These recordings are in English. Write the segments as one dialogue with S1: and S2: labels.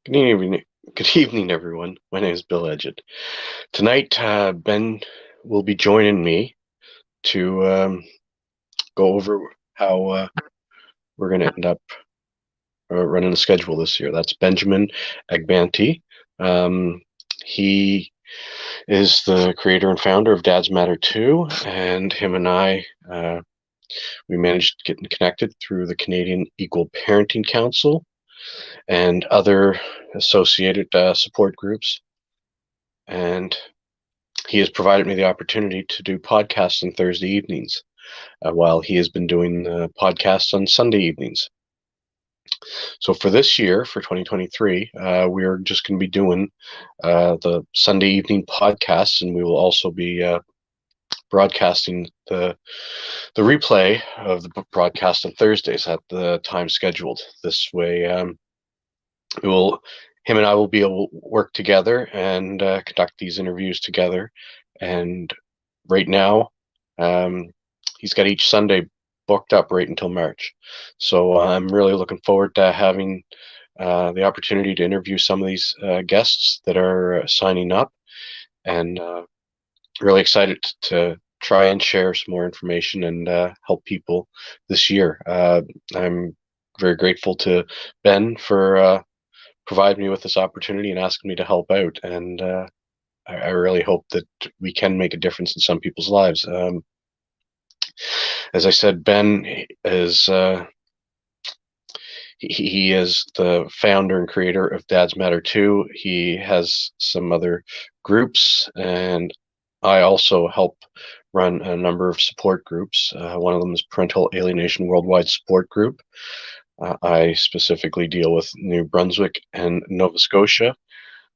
S1: Good evening, good evening, everyone. My name is Bill Edgett. Tonight, Ben will be joining me to go over how we're going to end up running the schedule this year. That's Benjamin Agbanti. Um, he is the creator and founder of Dads Matter 2, and him and I, we managed getting connected through the Canadian Equal Parenting Council and other associated support groups. And he has provided me the opportunity to do podcasts on Thursday evenings, while he has been doing podcasts on Sunday evenings. So for this year, for 2023, we are just going to be doing the Sunday evening podcasts, and we will also be broadcasting the replay of the broadcast on Thursdays at the time scheduled. This way, we will him and I will be able to work together and conduct these interviews together. And right now, um, he's got each Sunday booked up right until March. So I'm really looking forward to having the opportunity to interview some of these guests that are signing up, and really excited to try and share some more information and help people this year. I'm very grateful to Ben for providing me with this opportunity and asking me to help out. And I really hope that we can make a difference in some people's lives. As I said, Ben is he is the founder and creator of Dads Matter 2. He has some other groups, and I also help run a number of support groups. One of them is Parental Alienation Worldwide Support Group. I specifically deal with New Brunswick and Nova Scotia,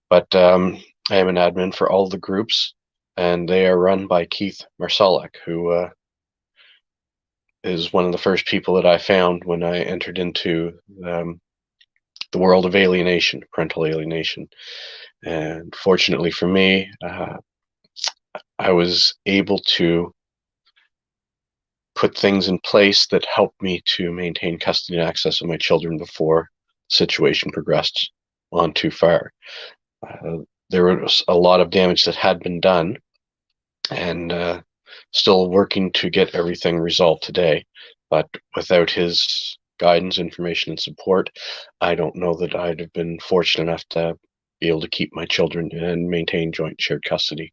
S1: but I am an admin for all the groups, and they are run by Keith Marsalek, who is one of the first people that I found when I entered into the world of alienation, parental alienation. And fortunately for me, I was able to put things in place that helped me to maintain custody and access of my children before the situation progressed on too far. There was a lot of damage that had been done, and still working to get everything resolved today. But without his guidance, information, and support, I don't know that I'd have been fortunate enough to be able to keep my children and maintain joint shared custody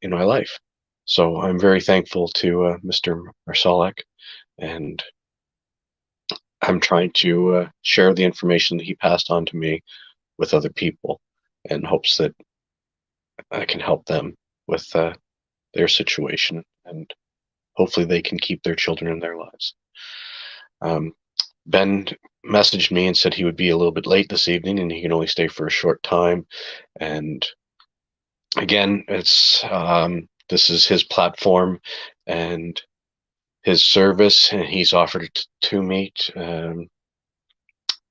S1: in my life. So I'm very thankful to Mr. Marsalek, and I'm trying to share the information that he passed on to me with other people in hopes that I can help them with their situation, and hopefully they can keep their children in their lives. Ben messaged me and said he would be a little bit late this evening and he can only stay for a short time. And again, it's this is his platform and his service, and he's offered it to me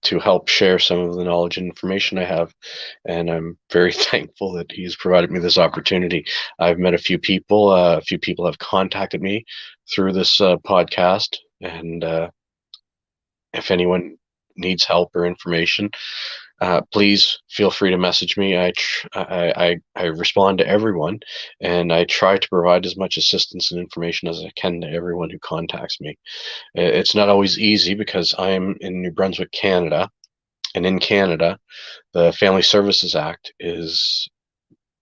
S1: to help share some of the knowledge and information I have. And I'm very thankful that he's provided me this opportunity. I've met a few people. A few people have contacted me through this podcast, and if anyone needs help or information, please feel free to message me. I respond to everyone, and I try to provide as much assistance and information as I can to everyone who contacts me. It's not always easy because I am in New Brunswick, Canada, and in Canada, the Family Services Act is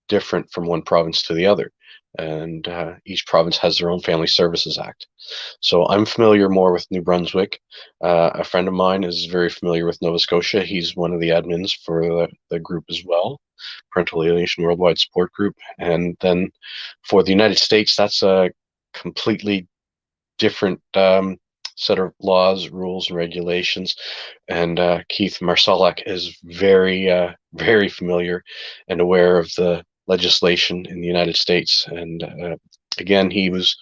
S1: different from one province to the other, and each province has their own Family Services Act. So I'm familiar more with New Brunswick. A friend of mine is very familiar with Nova Scotia. He's one of the admins for the group as well, Parental Alienation Worldwide Support Group. And then for the United States, that's a completely different set of laws, rules, and regulations. And Keith Marsalek is very familiar and aware of the legislation in the United States. And again, he was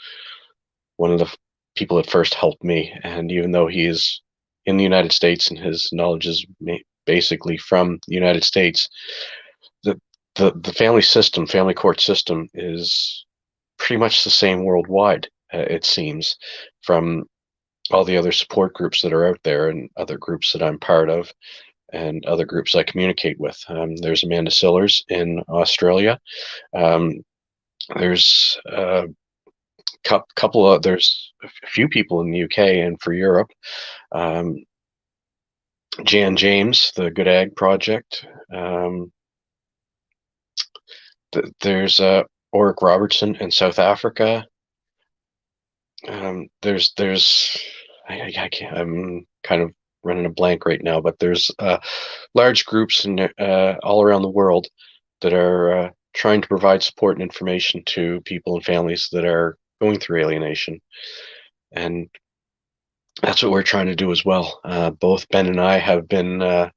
S1: one of the people that first helped me. And even though he is in the United States and his knowledge is basically from the United States, the the family system, family court system, is pretty much the same worldwide. It seems, from all the other support groups that are out there and other groups that I'm part of. and other groups I communicate with. There's Amanda Sillers in Australia. Um, there's a couple of there's a few people in the UK and for Europe. Um, Jan James, the Good Ag Project. There's Oric Robertson in South Africa. There's I can't, I'm kind of running a blank right now, but there's large groups all around the world that are trying to provide support and information to people and families that are going through alienation, and that's what we're trying to do as well. Both Ben and I have been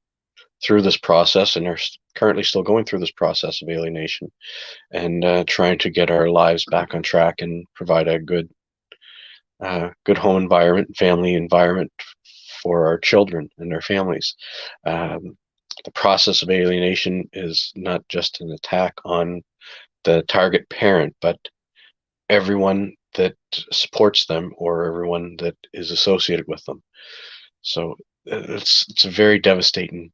S1: through this process and are currently still going through this process of alienation, and trying to get our lives back on track and provide a good home environment, family environment for our children and their families. The process of alienation is not just an attack on the target parent, but everyone that supports them or everyone that is associated with them. So it's a very devastating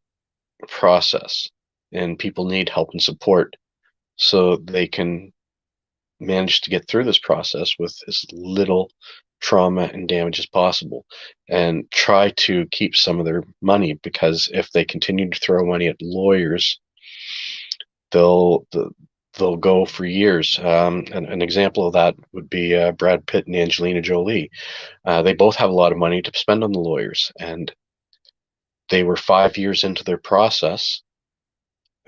S1: process, and people need help and support so they can manage to get through this process with as little trauma and damage as possible, and try to keep some of their money, because if they continue to throw money at lawyers, they'll they'll go for years. An example of that would be Brad Pitt and Angelina Jolie. They both have a lot of money to spend on the lawyers, and they were 5 years into their process,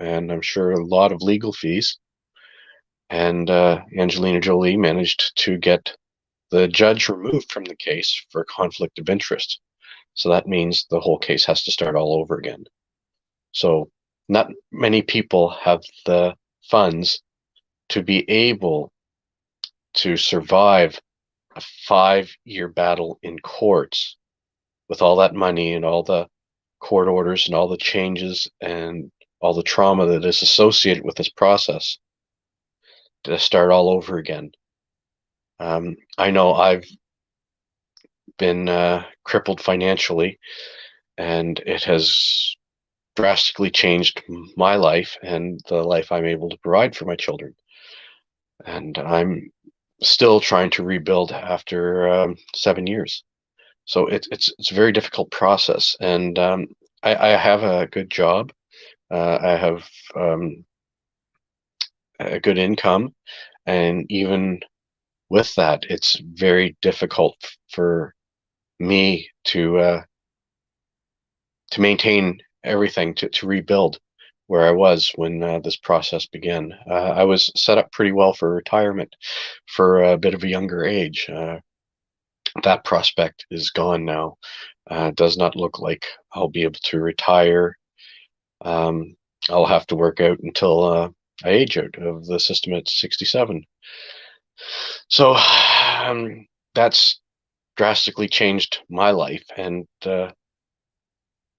S1: and I'm sure a lot of legal fees. And Angelina Jolie managed to get the judge removed from the case for conflict of interest. So that means the whole case has to start all over again. So not many people have the funds to be able to survive a 5 year battle in courts with all that money and all the court orders and all the changes and all the trauma that is associated with this process, to start all over again. I know I've been crippled financially, and it has drastically changed my life and the life I'm able to provide for my children. And I'm still trying to rebuild after 7 years. So it's a very difficult process, and I have a good job. I have a good income, and even with that, it's very difficult for me to maintain everything, to rebuild where I was when this process began. I was set up pretty well for retirement for a bit of a younger age. That prospect is gone now. Does not look like I'll be able to retire. Um, I'll have to work out until I age out of the system at 67. So that's drastically changed my life and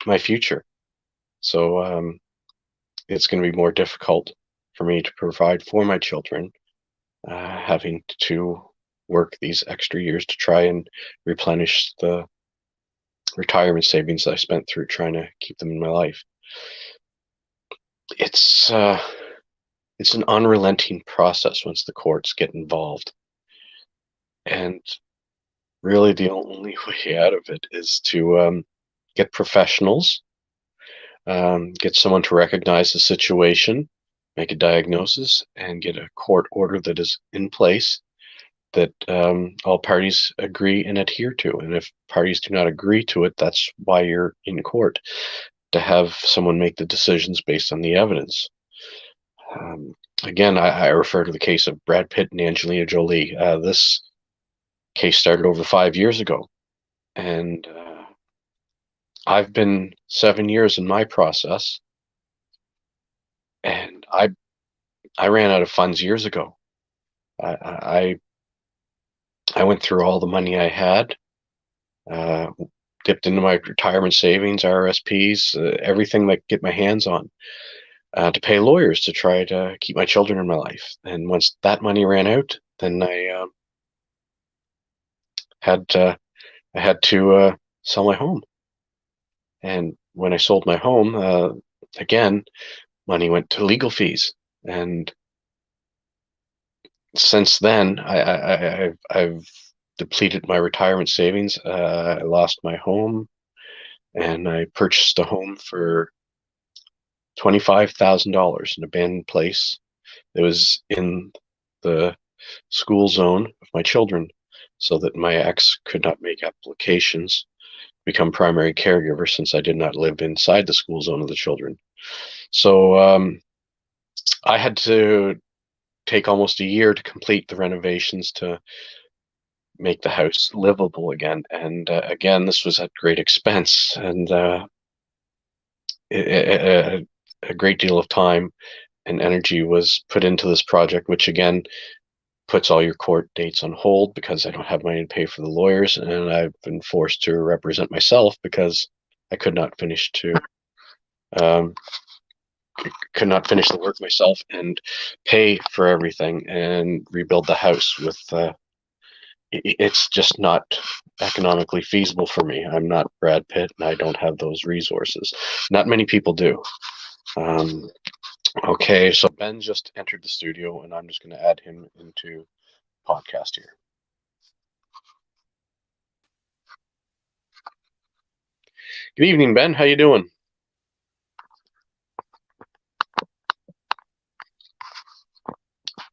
S1: my future. So it's going to be more difficult for me to provide for my children, having to work these extra years to try and replenish the retirement savings I spent through trying to keep them in my life. It's an unrelenting process once the courts get involved, and really the only way out of it is to get professionals, get someone to recognize the situation, make a diagnosis, and get a court order that is in place that all parties agree and adhere to. And if parties do not agree to it, that's why you're in court, to have someone make the decisions based on the evidence. Again, I refer to the case of Brad Pitt and Angelina Jolie. This case started over 5 years ago, and I've been 7 years in my process, and I ran out of funds years ago. I I went through all the money I had, uh, dipped into my retirement savings, RSPs, everything that I could get my hands on, to pay lawyers to try to keep my children in my life. And once that money ran out, then had I had to sell my home. And when I sold my home, again, money went to legal fees. And since then, I've depleted my retirement savings. I lost my home, and I purchased a home for $25,000, an abandoned place. It was in the school zone of my children, so that my ex could not make applications, become primary caregiver, since I did not live inside the school zone of the children. So I had to take almost a year to complete the renovations to make the house livable again. And again, this was at great expense, and a great deal of time and energy was put into this project, which again puts all your court dates on hold because I don't have money to pay for the lawyers, and I've been forced to represent myself because I um, could not finish the work myself and pay for everything and rebuild the house with. It's just not economically feasible for me. I'm not Brad Pitt, and I don't have those resources. Not many people do. Um, okay, so Ben just entered the studio, and I'm just going to add him into podcast here. Good evening, Ben. How you doing?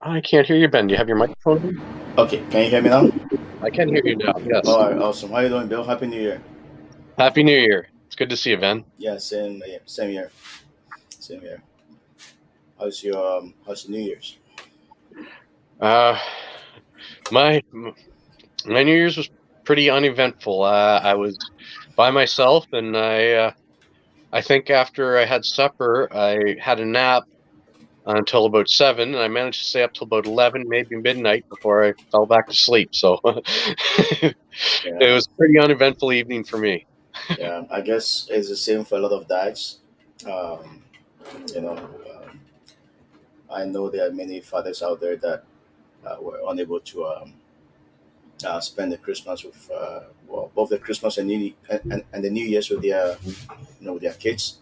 S1: I can't hear you, Ben. Do you have your microphone on?
S2: Okay, can you hear me now?
S1: I can hear you now. Yes.
S2: All right, awesome. How you doing, Bill? Happy New Year.
S1: Happy New Year. It's good to see you, Ben.
S2: Yeah, same here, same here. How's your New Year's?
S1: Uh, my my New Year's was pretty uneventful. I was by myself, and I think after I had supper, I had a nap until about 7, and I managed to stay up till about 11, maybe midnight, before I fell back to sleep. So it
S2: Yeah,
S1: was a pretty uneventful evening for me.
S2: yeah. I guess it's the same for a lot of dads. Um, you know, I know there are many fathers out there that were unable to spend the Christmas with both the Christmas and the New Year's with their with their kids.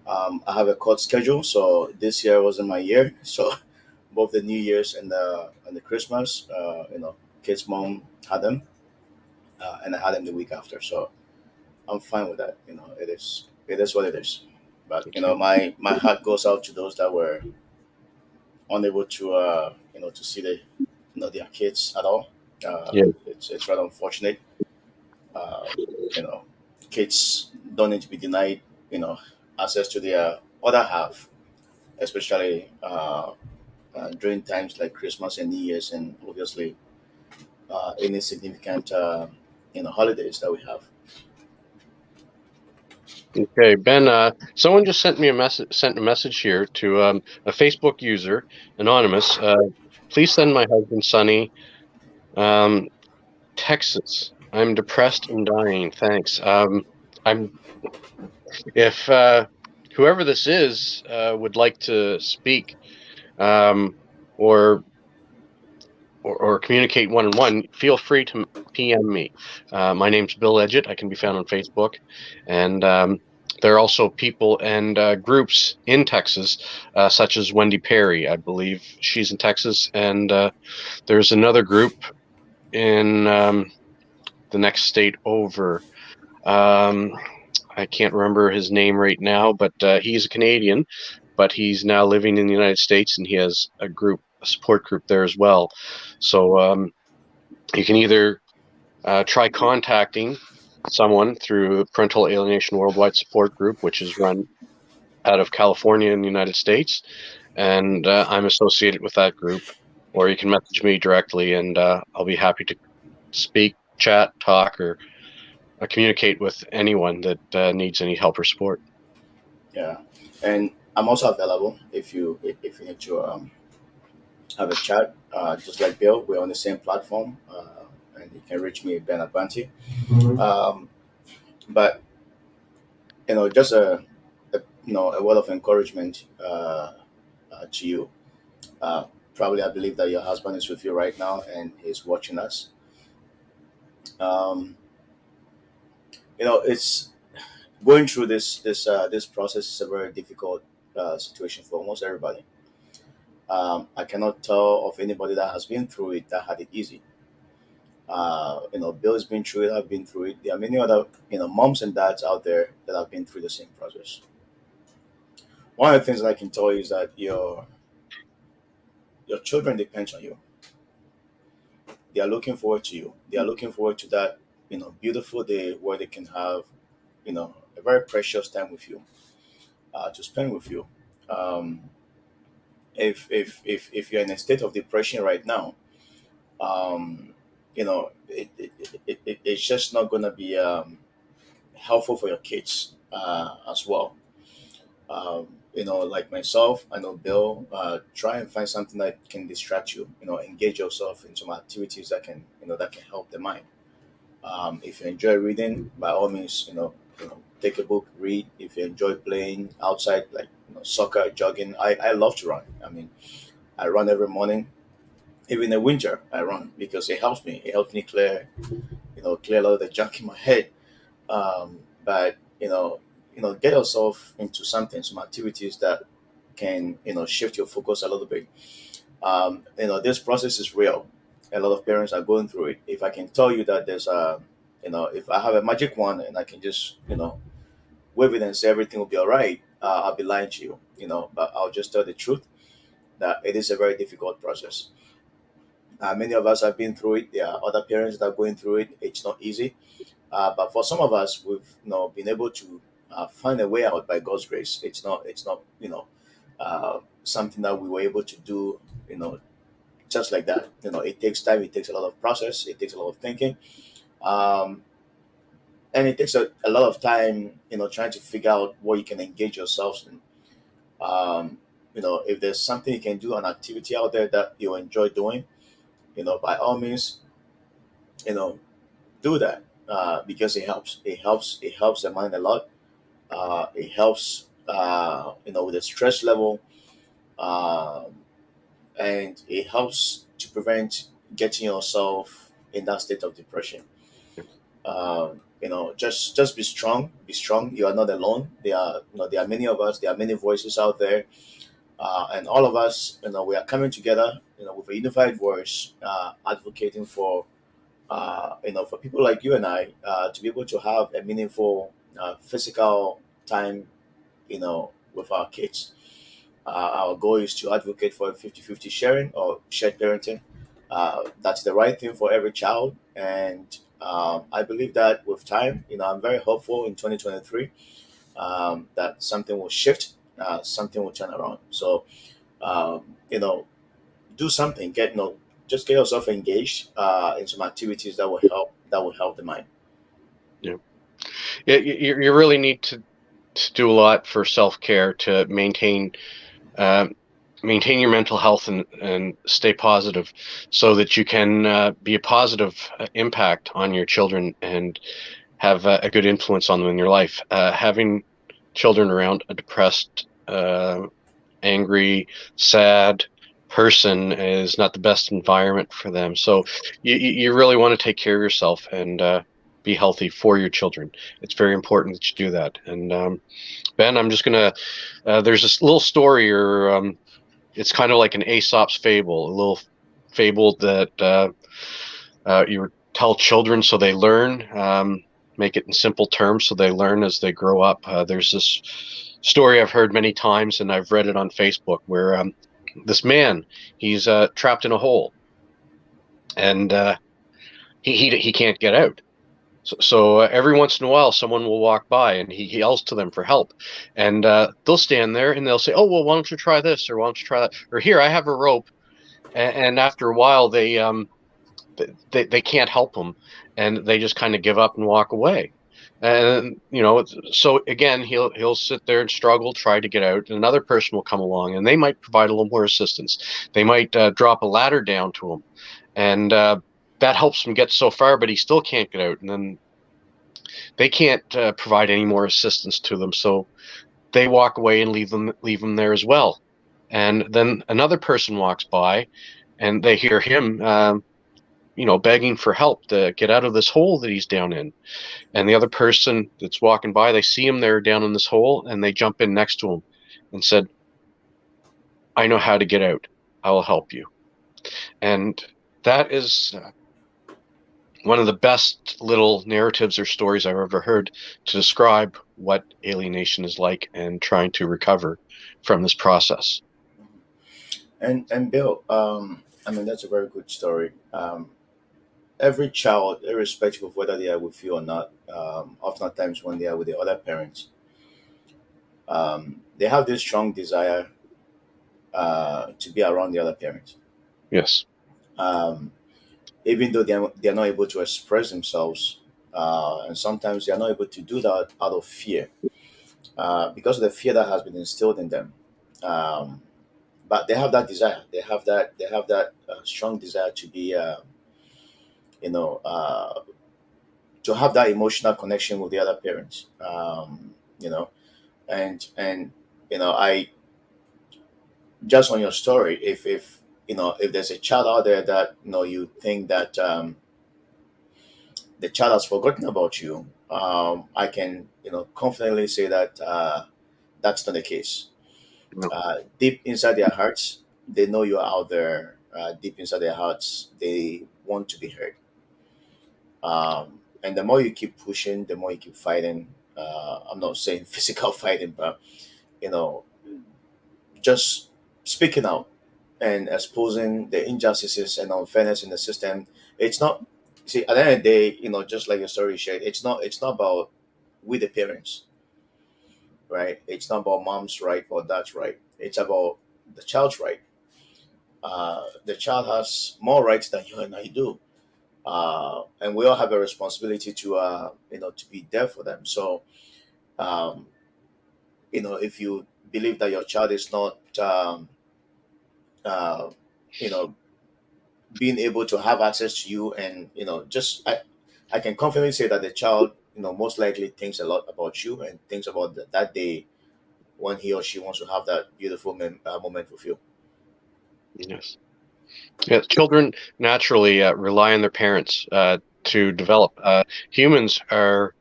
S2: I have a court schedule, so this year wasn't my year. So both the New Year's and the Christmas, kids' mom had them, and I had them the week after. So I'm fine with that. It is what it is. But
S1: Okay.
S2: my heart goes out to those that were unable to to see their kids at all.
S1: Yeah.
S2: It's rather unfortunate. Um, you know, Kids don't need to be denied access to their other half, especially during times like Christmas and New Year's, and obviously any significant holidays that we have.
S1: Okay, Ben. Someone just sent a message here to a Facebook user, anonymous. Please send my husband Sonny, um, Texas. I'm depressed and dying. Thanks. I'm if whoever this is would like to speak, um, or or communicate one on one, feel free to PM me. My name's Bill Edgett. I can be found on Facebook, and there are also people and groups in Texas, such as Wendy Perry. I believe she's in Texas, and there's another group in the next state over. Um, I can't remember his name right now, but he's a Canadian, but he's now living in the United States, and he has a support group there as well. So you can either try contacting someone through Parental Alienation Worldwide Support Group, which is run out of California in the United States, and I'm associated with that group. Or you can message me directly, and I'll be happy to speak, chat, talk, or communicate with anyone that needs any help or support.
S2: Yeah, and I'm also available if you need to have a chat. Just like Bill, we're on the same platform, and you can reach me Ben Abanti. Um, but just a word of encouragement to you. Uh, Probably, I believe that your husband is with you right now and he's watching us. Um, it's going through this process is a very difficult situation for almost everybody. I cannot tell of anybody that has been through it that had it easy. Bill's been through it. I've been through it. There are many other moms and dads out there that have been through the same process. One of the things that I can tell you is that your children depend on you. They are looking forward to you. They are looking forward to that beautiful day where they can have a very precious time with you, to spend with you. Um, if you're in a state of depression right now, um, it's just not going to be helpful for your kids as well. Like myself, I know Bill, try and find something that can distract you. Engage yourself in some activities that can help the mind. If you enjoy reading, by all means, take a book, read. If you enjoy playing outside, like soccer, jogging, I love to run. I mean, I run every morning. Even in the winter, I run because it helps me. It helps me clear a lot of the junk in my head. But get yourself into something, some activities that can shift your focus a little bit. This process is real. A lot of parents are going through it. If I can tell you that there's if I have a magic wand and I can just wave it and say everything will be all right, I'll be lying to you. But I'll just tell the truth that it is a very difficult process. Many of us have been through it. There are other parents that are going through it. It's not easy. But for some of us, we've been able to find a way out by God's grace. It's not something that we were able to do just like that. It takes time. It takes a lot of process. It takes a lot of thinking, um, and it takes a lot of time. Trying to figure out what you can engage yourselves in. If there's something you can do, an activity out there that you enjoy doing, by all means, you know, do that, because it helps. It helps. It helps the mind a lot. It helps, with the stress level, um, and it helps to prevent getting yourself in that state of depression. Just be strong. Be strong. You are not alone. There are many of us. There are many voices out there, and all of us, we are coming together, with a unified voice, advocating for people like you and I, to be able to have a meaningful physical time, with our kids. Our goal is to advocate for a 50-50 sharing or shared parenting. That's the right thing for every child. And I believe that with time, I'm very hopeful in 2023, that something will shift, something will turn around. So, um, you know, do something, just get yourself engaged in some activities that will help the mind.
S1: Yeah, yeah. You really need to do a lot for self-care to um, maintain your mental health and stay positive, so that you can be a positive impact on your children and have a good influence on them in your life. Having children around a depressed, angry, sad person is not the best environment for them. So you really want to take care of yourself and be healthy for your children. It's very important that you do that. And Ben, I'm just gonna. There's this little story, or it's kind of like an Aesop's fable, a little fable that you tell children so they learn. Make it in simple terms so they learn as they grow up. There's this story I've heard many times, and I've read it on Facebook, where this man, he's trapped in a hole, and he can't get out. So every once in a while, someone will walk by, and he yells to them for help, and they'll stand there and they'll say, "Oh well, why don't you try this, or why don't you try that, or here I have a rope." And after a while, they can't help him, and they just kind of give up and walk away. And so again, he'll sit there and struggle, try to get out, and another person will come along, and they might provide a little more assistance. They might drop a ladder down to him, and that helps him get so far, but he still can't get out. And then they can't provide any more assistance to them, so they walk away and leave them there as well. And then another person walks by, and they hear him, begging for help to get out of this hole that he's down in. And the other person that's walking by, they see him there down in this hole, and they jump in next to him and said, I know how to get out. I will help you. And that is one of the best little narratives or stories I've ever heard to describe what alienation is like and trying to recover from this process.
S2: And Bill, I mean that's a very good story. Every child, irrespective of whether they are with you or not, oftentimes when they are with the other parents, they have this strong desire to be around the other parent.
S1: Yes.
S2: Um, Even though they are not able to express themselves, and sometimes they are not able to do that out of fear, because of the fear that has been instilled in them. Um, but they have that desire. They have that strong desire to be, you know, to have that emotional connection with the other parents. You know, and I just on your story, if if there's a child out there that you think that the child has forgotten about you, I can confidently say that that's not the case.
S1: No.
S2: Deep inside their hearts, they know you're out there. Deep inside their hearts, they want to be heard. And the more you keep pushing, the more you keep fighting. I'm not saying physical fighting, but you know, just speaking out and exposing the injustices and unfairness in the system. It's not, see, at the end of the day, just like your story shared, it's not about we the parents, right? It's not about mom's right or dad's right. It's about the child's right. The child has more rights than you and I do. And we all have a responsibility to to be there for them. So um, if you believe that your child is not uh, you know being able to have access to you, and just I can confidently say that the child most likely thinks a lot about you and thinks about that day when he or she wants to have that beautiful moment with you.
S1: Yes. Yeah, children naturally rely on their parents to develop. Humans are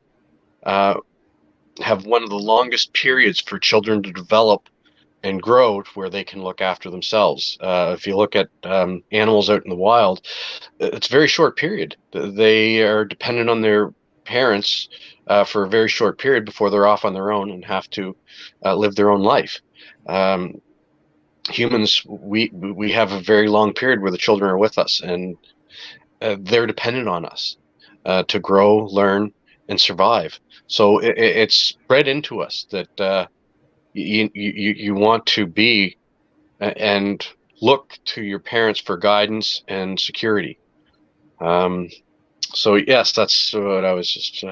S1: uh, have one of the longest periods for children to develop and grow to where they can look after themselves. If you look at animals out in the wild, it's a very short period. They are dependent on their parents for a very short period before they're off on their own and have to live their own life. Um, Humans, we have a very long period where the children are with us, and they're dependent on us to grow, learn, and survive. So it's bred into us that you want to be and look to your parents for guidance and security. Um, so yes, that's what I was just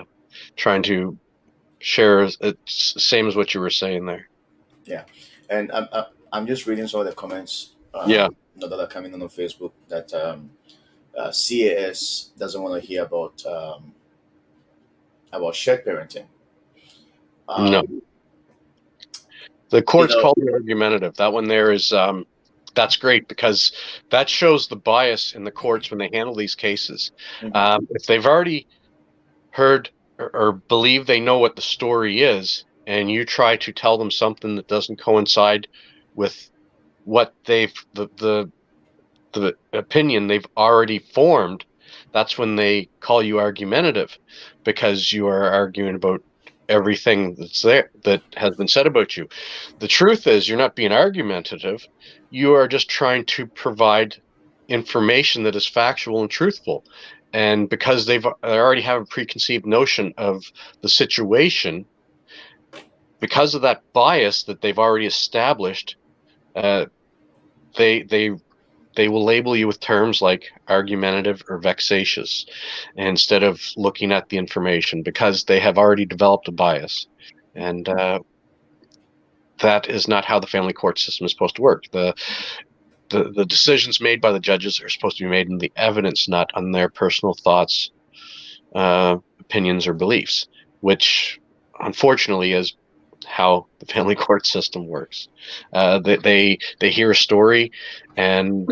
S1: trying to share. It's same as what you were saying there.
S2: Yeah, and I'm just reading some of the comments
S1: Yeah,
S2: that are coming on Facebook that CAS doesn't want to hear about shared parenting.
S1: no.
S2: Um,
S1: The
S2: you
S1: court's
S2: know,
S1: called the argumentative. That one there is that's great because that shows the bias in the courts when they handle these cases.
S2: mhm,
S1: If they've already heard or believe they know what the story is, and you try to tell them something that doesn't coincide with what the opinion they've already formed, that's when they call you argumentative because you are arguing about everything that's there that has been said about you. The truth is you're not being argumentative. You are just trying to provide information that is factual and truthful. And because they already have a preconceived notion of the situation, because of that bias that they've already established, uh, they they they will label you with terms like argumentative or vexatious instead of looking at the information because they have already developed a bias. And that is not how the family court system is supposed to work. The decisions made by the judges are supposed to be made in the evidence, not on their personal thoughts, opinions, or beliefs, which unfortunately is how the family court system works. They hear a story and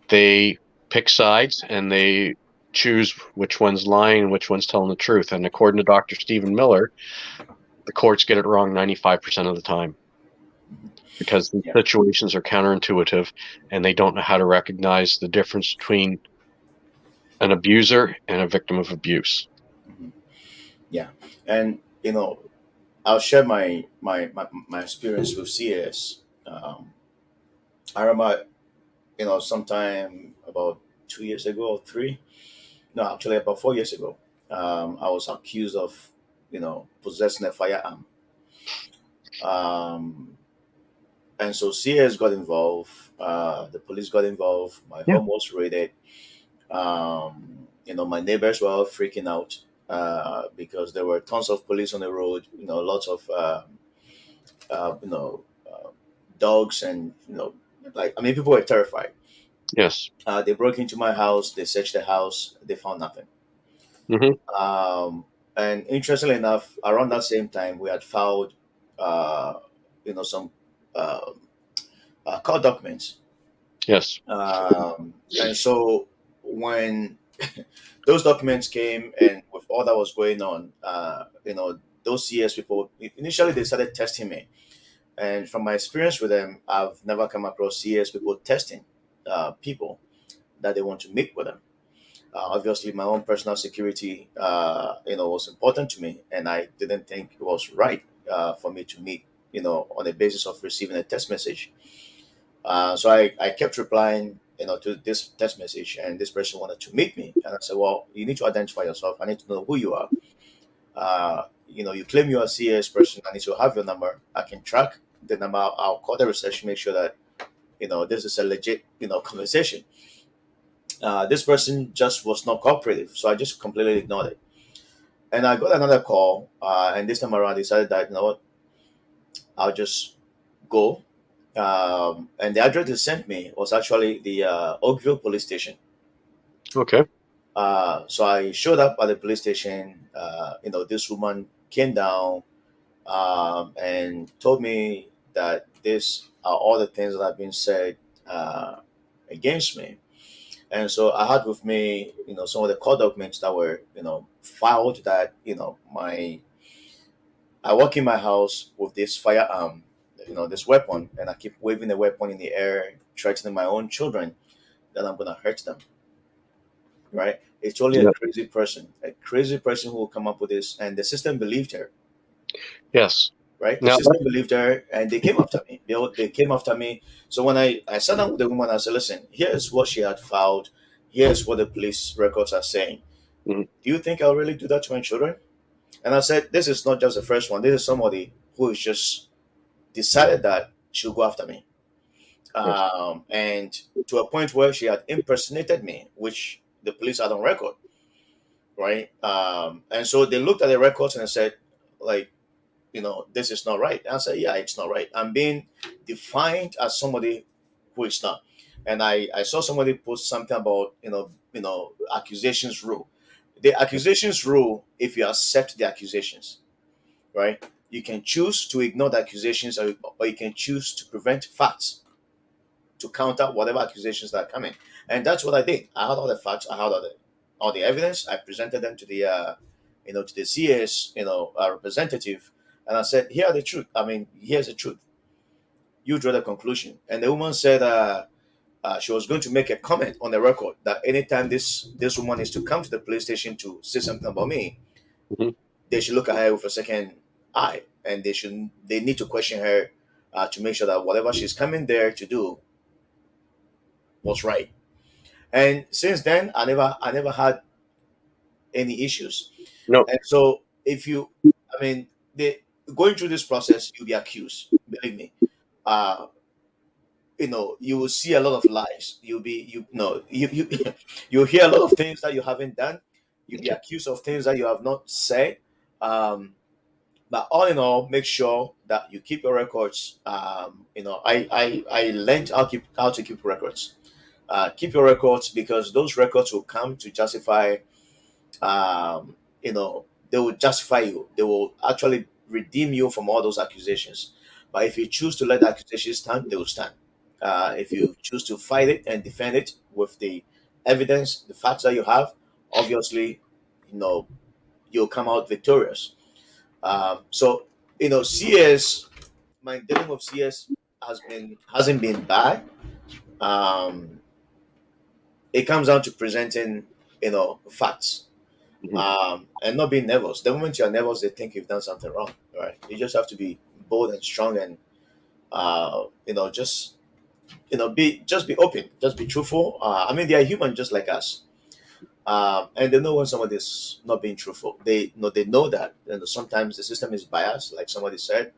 S1: they pick sides and they choose which one's lying and which one's telling the truth. And according to Dr. Stephen Miller, the courts get it wrong 95% of the time because the
S2: Yeah.
S1: situations are counterintuitive and they don't know how to recognize the difference between an abuser and a victim of abuse.
S2: Mhm. Yeah. And I'll share my experience with CS. I remember, sometime about 2 years ago or three. No, actually about 4 years ago. I was accused of, possessing a firearm. Um, and so CS got involved. The police got involved. My
S1: Yeah.
S2: home was raided. My neighbors were all freaking out because there were tons of police on the road. Lots of uh, you know, uh, dogs, and people were terrified.
S1: Yes.
S2: They broke into my house. They searched the house. They found nothing.
S1: Hmm.
S2: Um, and interestingly enough, around that same time, we had filed, uh, some uh, court documents.
S1: Yes.
S2: And so when those documents came, and with all that was going on, those CS people initially they started testing me. And from my experience with them, I've never come across CS people testing people that they want to meet with them. Obviously, my own personal security, was important to me, and I didn't think it was right for me to meet, on the basis of receiving a text message. So I kept replying, to this text message, and this person wanted to meet me, and I said, "Well, you need to identify yourself. I need to know who you are. You claim you're a CS person. I need to have your number. I can track the number. I'll call the reception, make sure that this is a legit, conversation." This person just was not cooperative, so I just completely ignored it. And I got another call, and this time around, I decided that what, I'll just go. And the address they sent me was actually the Oakville police station.
S1: Okay.
S2: So I showed up at the police station. This woman came down and told me that these are all the things that have been said uh, against me. And so I had with me, some of the court documents that were, filed that, I walk in my house with this firearm, this weapon, and I keep waving the weapon in the air, threatening my own children that I'm gonna hurt them. Right? It's only
S1: Yeah.
S2: a crazy person who will come up with this, and the system believed her.
S1: Yes.
S2: Right? The
S1: Now,
S2: system believed her, and they came after me. They came after me. So when I sat down with the woman, I said, "Listen, here's what she had filed. Here's what the police records are saying.
S1: mhm,
S2: Do you think I'll really do that to my children?" And I said, "This is not just the first one. This is somebody who has just decided that she'll go after me."
S1: yes.
S2: And to a point where she had impersonated me, which the police had on record, right? And so they looked at the records and said, like, this is not right. And I said, yeah, it's not right. I'm being defined as somebody who is not. And I saw somebody post something about, accusations rule. The accusations rule if you accept the accusations, right? You can choose to ignore the accusations, or you can choose to prevent facts to counter whatever accusations that are coming. And that's what I did. I had all the facts, I had all the evidence. I presented them to the to the CS representative, and I said, "Here are the truth. I mean, here's the truth. You draw the conclusion." And the woman said she was going to make a comment on the record that anytime this woman is to come to the police station to say something about me,
S1: Mhm.
S2: they should look at her with a second eye, and they need to question her to make sure that whatever she's coming there to do was right. And since then, I never had any issues.
S1: No.
S2: And so if you, I mean, the going through this process, you'll be accused. Believe me. Uh, you will see a lot of lies. You'll be, you you'll hear a lot of things that you haven't done. You'll be
S1: Okay.
S2: accused of things that you have not said. Um, but all in all, make sure that you keep your records. I learned how to keep records. Keep your records, because those records will come to justify um, you know, they will justify you. They will actually redeem you from all those accusations. But if you choose to let the accusations stand, they will stand. If you choose to fight it and defend it with the evidence, the facts that you have, obviously, you know, you'll come out victorious. So, CS, my dealing with CS hasn't been bad. Um, it comes down to presenting, facts,
S1: Mhm.
S2: and not being nervous. The moment you're nervous, they think you've done something wrong, right? You just have to be bold and strong, and just be open, just be truthful. I mean, they are human just like us, and they know when somebody's not being truthful. They know that, sometimes the system is biased, like somebody said,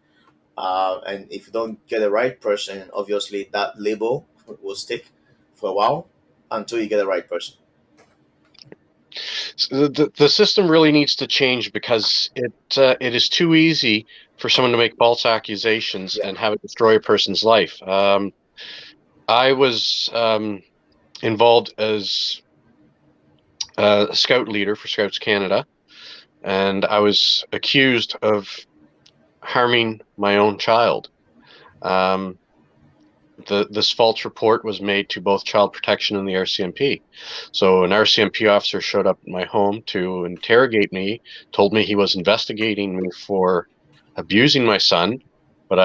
S2: and if you don't get the right person, obviously that label will stick for a while until you get the right person.
S1: So the system really needs to change because it is too easy for someone to make false accusations
S2: Yeah.
S1: and have it destroy a person's life. I was involved as a scout leader for Scouts Canada, and I was accused of harming my own child. Um, this false report was made to both Child Protection and the RCMP. So an RCMP officer showed up at my home to interrogate me, told me he was investigating me for abusing my son, but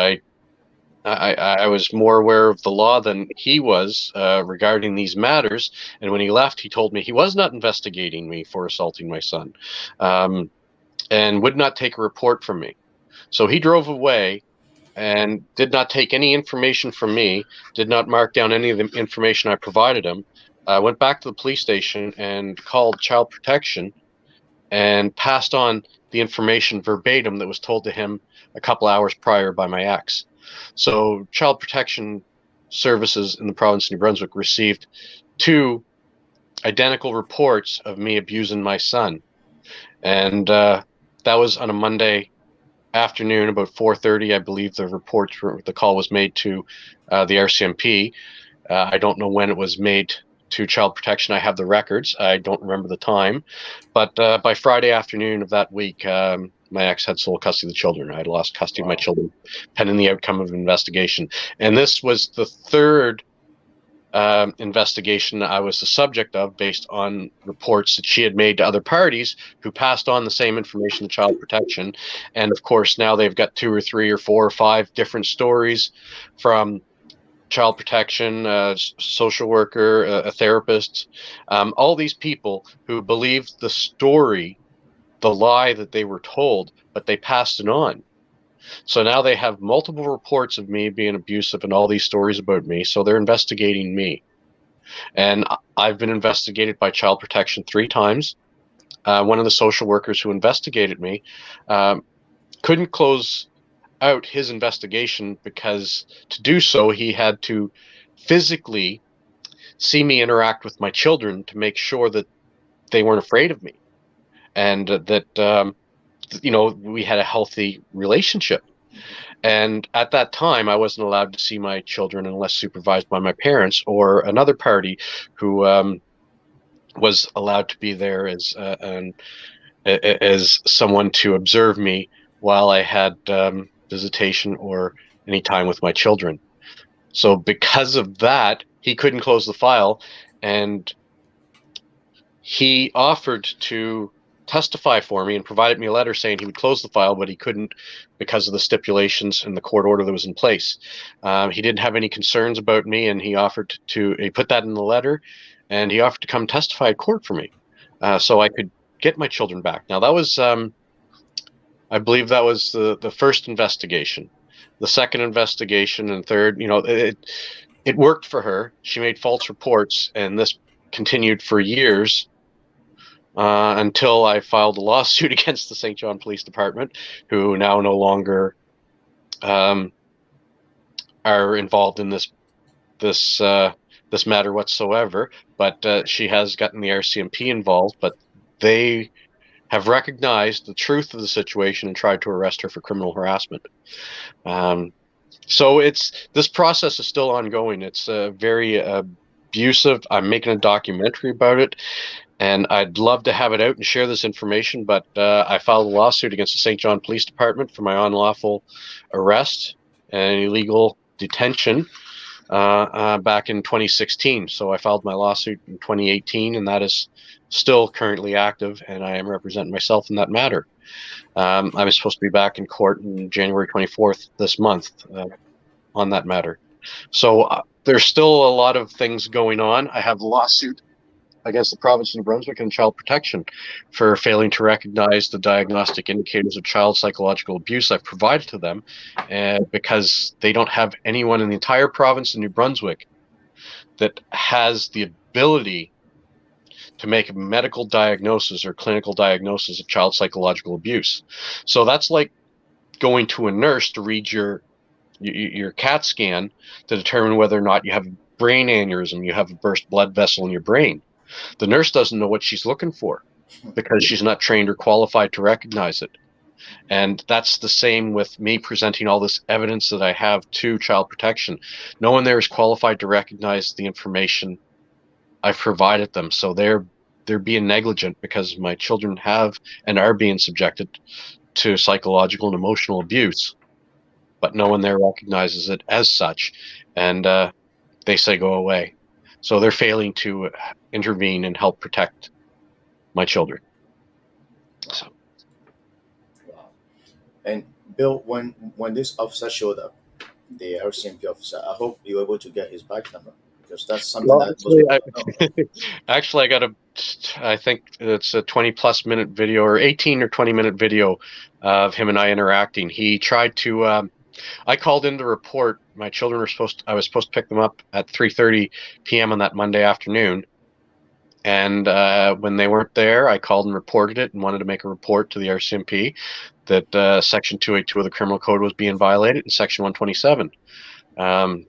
S1: I was more aware of the law than he was regarding these matters. And when he left, he told me he was not investigating me for assaulting my son, um, and would not take a report from me. So he drove away and did not take any information from me, did not mark down any of the information I provided him. Went back to the police station and called Child Protection and passed on the information verbatim that was told to him a couple hours prior by my ex. So, Child Protection Services in the province of New Brunswick received two identical reports of me abusing my son, and that was on a Monday afternoon, about 4:30. I believe the call was made to the RCMP. I don't know when it was made to Child Protection. I have the records. I don't remember the time, but by Friday afternoon of that week, my ex had sole custody of the children. I had lost custody of my
S2: Wow.
S1: children pending the outcome of an investigation, and this was the third investigation I was the subject of based on reports that she had made to other parties who passed on the same information to Child Protection. And of course, now they've got two or three or four or five different stories from Child Protection, social worker, a therapist, all these people who believed the story, the lie that they were told, but they passed it on. So now they have multiple reports of me being abusive and all these stories about me. So they're investigating me. And I've been investigated by Child Protection 3 times. One of the social workers who investigated me um, couldn't close out his investigation because to do so, he had to physically see me interact with my children to make sure that they weren't afraid of me and that we had a healthy relationship. And at that time, I wasn't allowed to see my children unless supervised by my parents or another party who was allowed to be there as someone to observe me while I had visitation or any time with my children. So because of that, he couldn't close the file, and he offered to testify for me and provided me a letter saying he would close the file, but he couldn't because of the stipulations in the court order that was in place. He didn't have any concerns about me, and he put that in the letter, and he offered to come testify at court for me, so I could get my children back. Now that was, I believe, that was the first investigation. The second investigation and third, it worked for her. She made false reports, and this continued for years until I filed a lawsuit against the St. John Police Department, who now no longer um, are involved in this this matter whatsoever. But she has gotten the RCMP involved, but they have recognized the truth of the situation and tried to arrest her for criminal harassment. Um, so this process is still ongoing. It's very abusive. I'm making a documentary about it, and I'd love to have it out and share this information, but I filed a lawsuit against the St. John Police Department for my unlawful arrest and illegal detention back in 2016. So I filed my lawsuit in 2018, and that is still currently active, and I am representing myself in that matter. I'm supposed to be back in court on January 24th this month on that matter. So there's still a lot of things going on. I have a lawsuit against the province of New Brunswick and Child Protection for failing to recognize the diagnostic indicators of child psychological abuse I've provided to them, because they don't have anyone in the entire province of New Brunswick that has the ability to make a medical diagnosis or clinical diagnosis of child psychological abuse. So that's like going to a nurse to read your CAT scan to determine whether or not you have a brain aneurysm, you have a burst blood vessel in your brain. The nurse doesn't know what she's looking for because she's not trained or qualified to recognize it. And that's the same with me presenting all this evidence that I have to Child Protection. No one there is qualified to recognize the information I've provided them. So they're being negligent because my children have and are being subjected to psychological and emotional abuse, but no one there recognizes it as such. And they say go away. So they're failing to intervene and help protect my children. So.
S2: Wow. And Bill, when this officer showed up, the RCMP officer, I hope you were able to get his badge number, because that's something
S1: Well,
S2: that most people don't know.
S1: actually, I think it's a 20+ minute video or 18 or 20-minute video of him and I interacting. He tried to, I called in to report my children I was supposed to pick them up at 3:30 p.m. on that Monday afternoon. And when they weren't there, I called and reported it and wanted to make a report to the RCMP that Section 282 of the Criminal Code was being violated and Section 127. And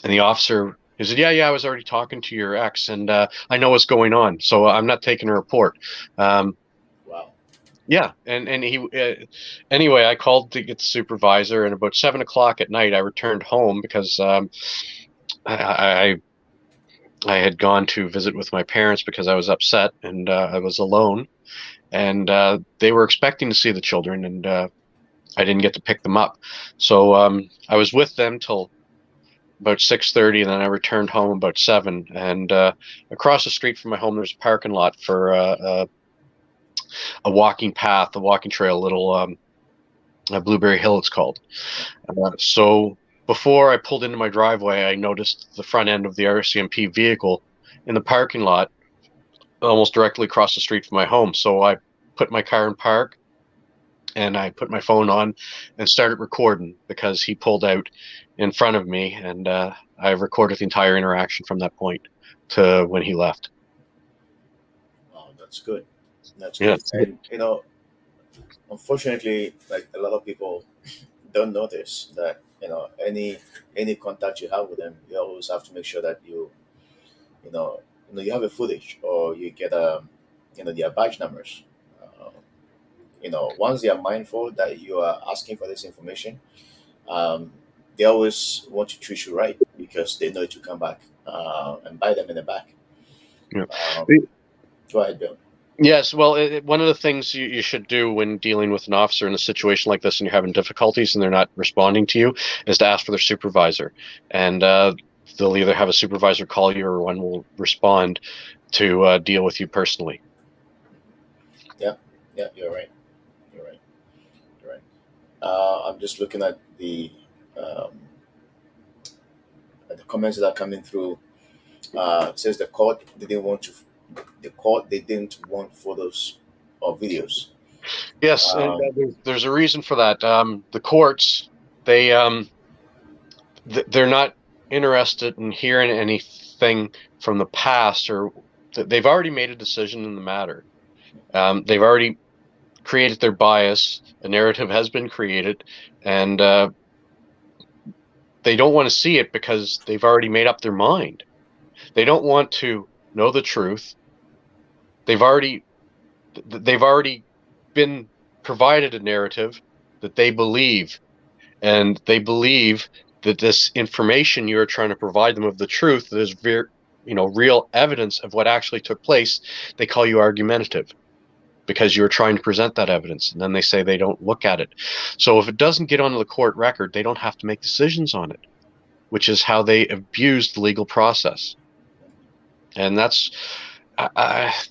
S1: the officer, he said, yeah, I was already talking to your ex, and I know what's going on, so I'm not taking a report.
S2: Wow.
S1: Yeah, and he anyway, I called to get the supervisor, and about 7 o'clock at night, I returned home because I had gone to visit with my parents because I was upset and I was alone, and they were expecting to see the children, and I didn't get to pick them up. So I was with them till about 6:30, and then I returned home about 7. And across the street from my home, there's a parking lot for a walking path, a walking trail, a little Blueberry Hill, it's called. So before I pulled into my driveway, I noticed the front end of the RCMP vehicle in the parking lot, almost directly across the street from my home. So I put my car in park, and I put my phone on and started recording because he pulled out in front of me, and I recorded the entire interaction from that point to when he left.
S2: Wow, that's good. That's
S1: Yeah.
S2: good. And unfortunately, like a lot of people don't notice that any contact you have with them, you always have to make sure that you have a footage, or you get their badge numbers. Once they are mindful that you are asking for this information, um, they always want to treat you right because they know it to come back and bite them in the back.
S1: Yeah.
S2: Um, Go ahead, Bill.
S1: Yes, well, one of the things you should do when dealing with an officer in a situation like this and you're having difficulties and they're not responding to you is to ask for their supervisor. And they'll either have a supervisor call you or one will respond to deal with you personally.
S2: Yeah, you're right. You're right. You're right. I'm just looking at the comments that are coming through. It says the court they didn't want photos or videos.
S1: Yes, and
S2: Um,
S1: there's a reason for that. The courts, they're not interested in hearing anything from the past, or they've already made a decision in the matter. They've already created their bias. A narrative has been created, and they don't want to see it because they've already made up their mind. They don't want to know the truth. They've already been provided a narrative that they believe, and they believe that this information you're trying to provide them of the truth, there's real evidence of what actually took place. They call you argumentative because you're trying to present that evidence, and then they say they don't look at it. So if it doesn't get onto the court record, they don't have to make decisions on it. which is how they abused the legal process. And that's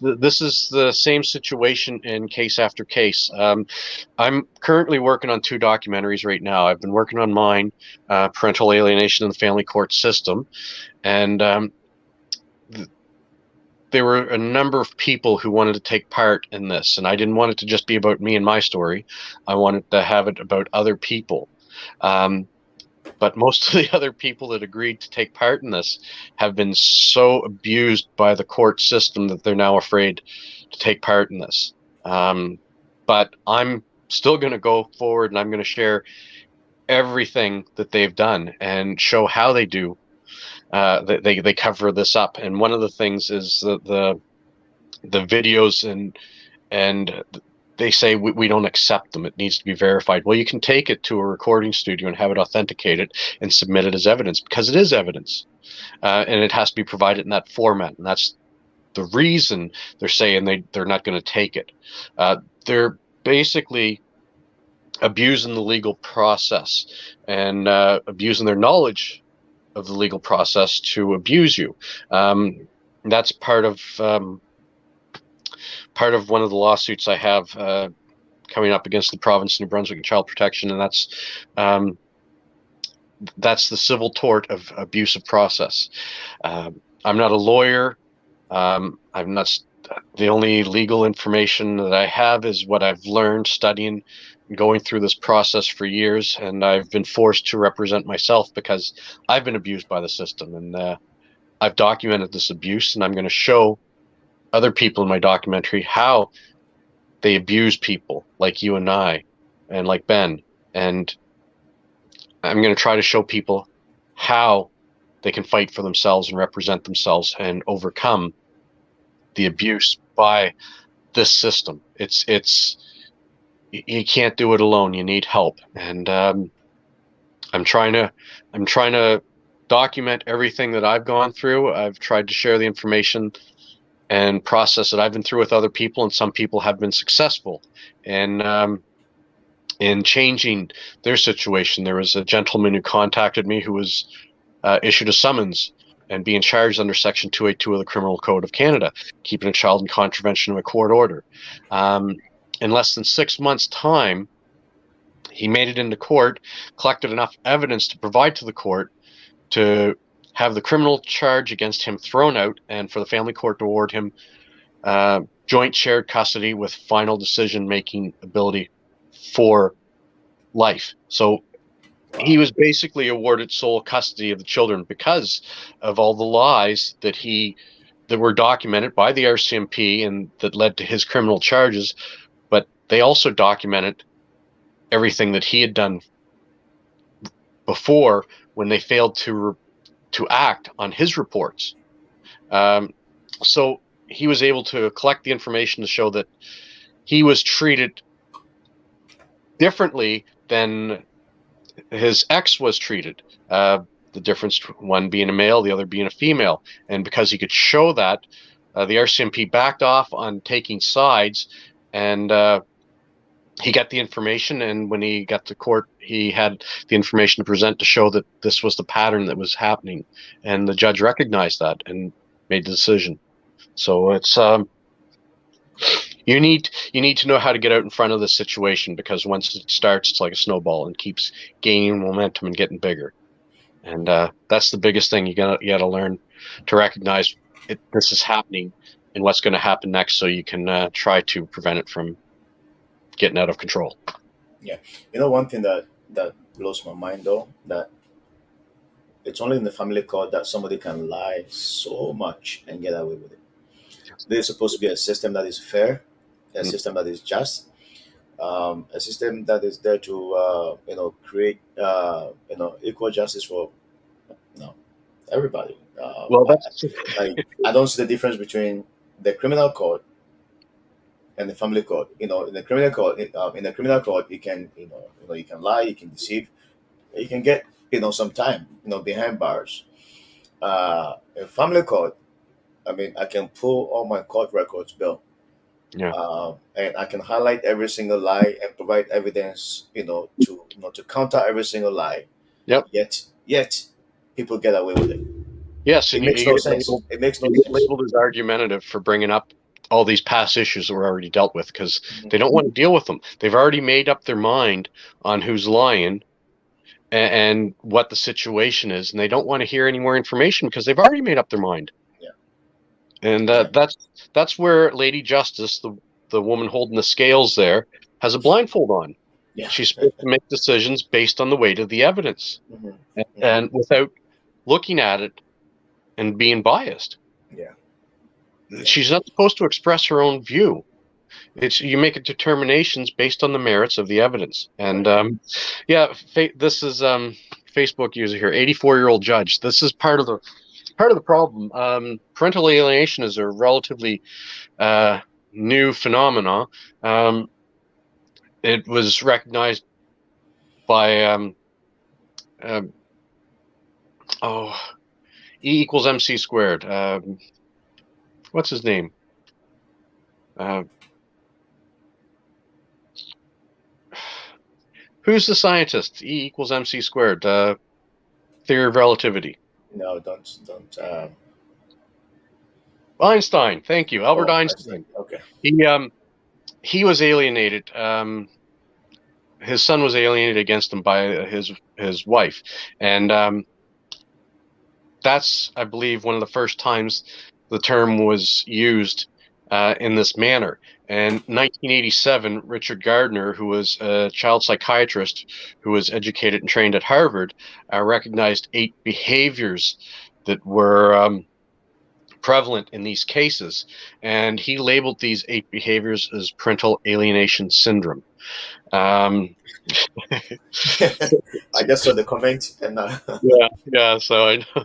S1: this is the same situation in case after case. I'm currently working on 2 documentaries right now. I've been working on mine, Parental Alienation in the Family Court System, and there were a number of people who wanted to take part in this, and I didn't want it to just be about me and my story. I wanted to have it about other people. But most of the other people that agreed to take part in this have been so abused by the court system that they're now afraid to take part in this. But I'm still going to go forward, and I'm going to share everything that they've done and show how they do. They cover this up, and one of the things is the videos and they say we don't accept them. It needs to be verified. Well, you can take it to a recording studio and have it authenticated and submit it as evidence, because it is evidence, and it has to be provided in that format. And that's the reason they're saying they're not going to take it. They're basically abusing the legal process and abusing their knowledge of the legal process to abuse you. That's part of one of the lawsuits I have coming up against the province of New Brunswick and Child Protection, and that's the civil tort of abusive process. I'm not a lawyer. I'm not. The only legal information that I have is what I've learned studying, going through this process for years, and I've been forced to represent myself because I've been abused by the system, and I've documented this abuse, and I'm going to show other people in my documentary how they abuse people like you and I, and like Ben, and I'm going to try to show people how they can fight for themselves and represent themselves and overcome the abuse by this system. It's you can't do it alone. You need help, and I'm trying to document everything that I've gone through. I've tried to share the information and process that I've been through with other people, and some people have been successful in changing their situation. There was a gentleman who contacted me who was issued a summons and being charged under Section 282 of the Criminal Code of Canada, keeping a child in contravention of a court order. In less than 6 months' time, he made it into court, collected enough evidence to provide to the court to have the criminal charge against him thrown out, and for the family court to award him joint shared custody with final decision-making ability for life. So he was basically awarded sole custody of the children because of all the lies that were documented by the RCMP and that led to his criminal charges. But they also documented everything that he had done before when they failed to act on his reports. So he was able to collect the information to show that he was treated differently than his ex was treated. The difference, one being a male, the other being a female. And because he could show that, the RCMP backed off on taking sides, and he got the information. And when he got to court, he had the information to present to show that this was the pattern that was happening. And the judge recognized that and made the decision. So it's you need to know how to get out in front of the situation, because once it starts, it's like a snowball and keeps gaining momentum and getting bigger. And that's the biggest thing. You gotta learn to recognize this is happening and what's going to happen next, so you can try to prevent it from getting out of control.
S2: Yeah, one thing that blows my mind though, that it's only in the family court that somebody can lie so much and get away with it. There's supposed to be a system that is fair, a system that is just, a system that is there to create equal justice for everybody.
S1: Well, that's
S2: I don't see the difference between the criminal court and the family court. In the criminal court, you can you can lie, you can deceive, you can get some time behind bars. In family court, I mean, I can pull all my court records, Bill,
S1: yeah.
S2: And I can highlight every single lie and provide evidence, to counter every single lie.
S1: Yep.
S2: Yet, people get away with it.
S1: Yes,
S2: It
S1: and
S2: makes no sense. It makes no
S1: you get
S2: sense.
S1: labeled as argumentative for bringing up all these past issues that were already dealt with because
S2: Mhm.
S1: they don't want to deal with them. They've already made up their mind on who's lying and what the situation is, and they don't want to hear any more information because they've already made up their mind.
S2: Yeah.
S1: And
S2: Yeah.
S1: that's where Lady Justice, the woman holding the scales there, has a blindfold on.
S2: Yeah.
S1: She's supposed to make decisions based on the weight of the evidence
S2: Hmm.
S1: and without looking at it and being biased.
S2: Yeah. Yeah.
S1: She's not supposed to express her own view. It's you make determinations based on the merits of the evidence. And
S2: Right.
S1: yeah, this is Facebook user here, 84-year-old judge. This is part of the problem. Parental alienation is a relatively new phenomena. Um, it was recognized by um, oh E equals MC squared. What's his name? Uh, who's the scientist? E equals MC squared. Theory of relativity.
S2: No, don't.
S1: Einstein. Thank you, Albert
S2: Oh, I see.
S1: Einstein.
S2: Okay.
S1: He was alienated. His son was alienated against him by his wife, and that's, I believe, one of the first times the term was used in this manner. And 1987, Richard Gardner, who was a child psychiatrist who was educated and trained at Harvard, recognized 8 behaviors that were prevalent in these cases, and he labeled these 8 behaviors as parental alienation syndrome. Um,
S2: I just saw the comment and
S1: yeah. So I know.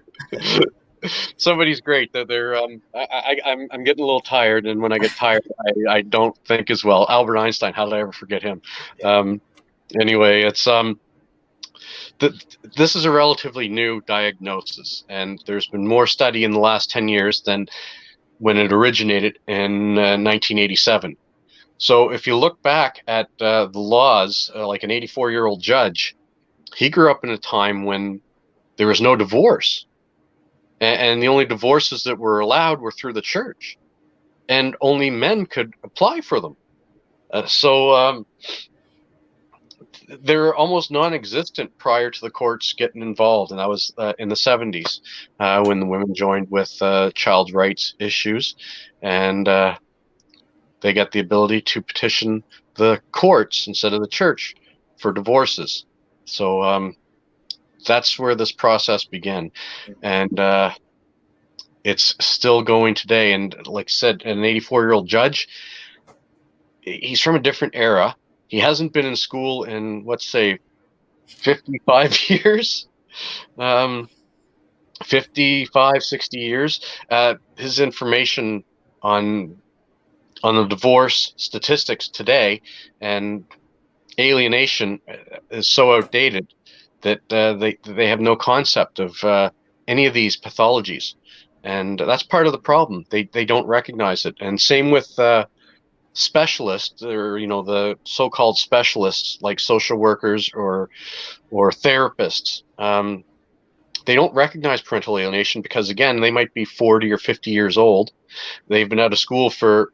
S1: Somebody's great. That they're I'm getting a little tired, and when I get tired, I don't think as well. Albert Einstein. How did I ever forget him?
S2: yeah.
S1: Anyway, it's this is a relatively new diagnosis, and there's been more study in the last 10 years than when it originated in 1987. So if you look back at the laws, like an 84-year-old judge, he grew up in a time when there was no divorce, and the only divorces that were allowed were through the church, and only men could apply for them. So they're almost non-existent prior to the courts getting involved, and that was in the 70s when the women joined with child rights issues, and they got the ability to petition the courts instead of the church for divorces. So that's where this process began, and it's still going today. And like I said, an 84-year-old judge, he's from a different era. He hasn't been in school in, let's say, 55 years, um, 55, 60 years. His information on the divorce statistics today and alienation is so outdated that they have no concept of any of these pathologies, and that's part of the problem. They don't recognize it, and same with specialists, or the so-called specialists like social workers or therapists. They don't recognize parental alienation because, again, they might be 40 or 50 years old. They've been out of school for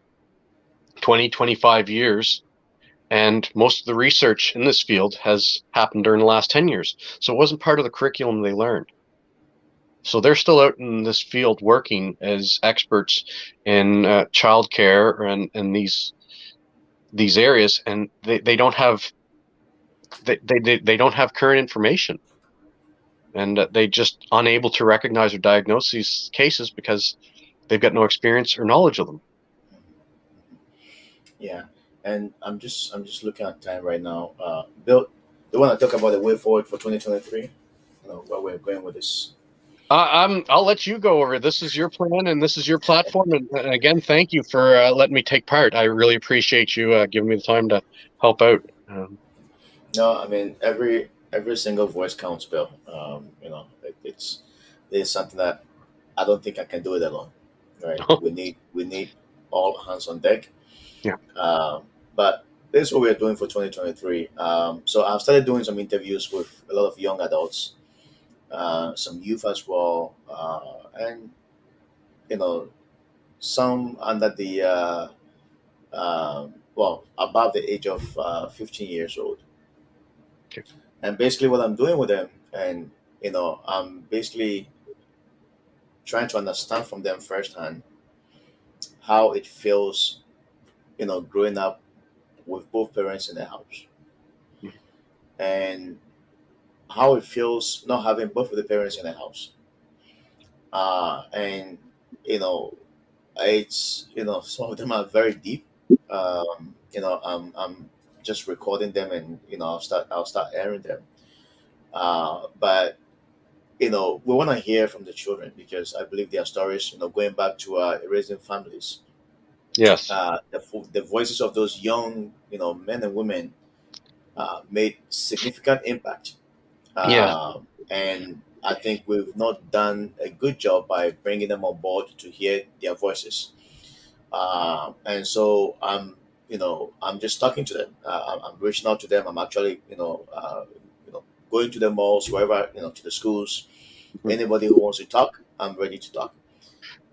S1: 20, 25 years. And most of the research in this field has happened during the last 10 years. So it wasn't part of the curriculum they learned. So they're still out in this field working as experts in childcare and these areas, and they don't have they don't have current information, and they just unable to recognize or diagnose these cases because they've got no experience or knowledge of them.
S2: Yeah. And I'm just looking at time right now. Bill, do you want to talk about the way forward for 2023? You know where we're going with this.
S1: I'll let you go over. This is your plan and this is your platform. And again, thank you for letting me take part. I really appreciate you giving me the time to help out.
S2: No, I mean every single voice counts, Bill. It's something that I don't think I can do it alone. Right? We need all hands on deck.
S1: Yeah.
S2: But this is what we're doing for 2023. So I've started doing some interviews with a lot of young adults, some youth as well, and you know some under the well, above the age of 15 years old.
S1: Okay.
S2: And basically, what I'm doing with them, and I'm basically trying to understand from them firsthand how it feels, growing up with both parents in the house,
S1: Mhm.
S2: and how it feels not having both of the parents in the house. And you know, it's some of them are very deep. I'm just recording them, and I'll start airing them. But we want to hear from the children because I believe their stories, going back to raising families,
S1: Yes.
S2: the voices of those young, men and women made significant impact.
S1: Yeah.
S2: And I think we've not done a good job by bringing them on board to hear their voices. And so I'm just talking to them. I'm reaching out to them. I'm actually, going to the malls, wherever, to the schools.
S1: Mhm.
S2: Anybody who wants to talk, I'm ready to talk.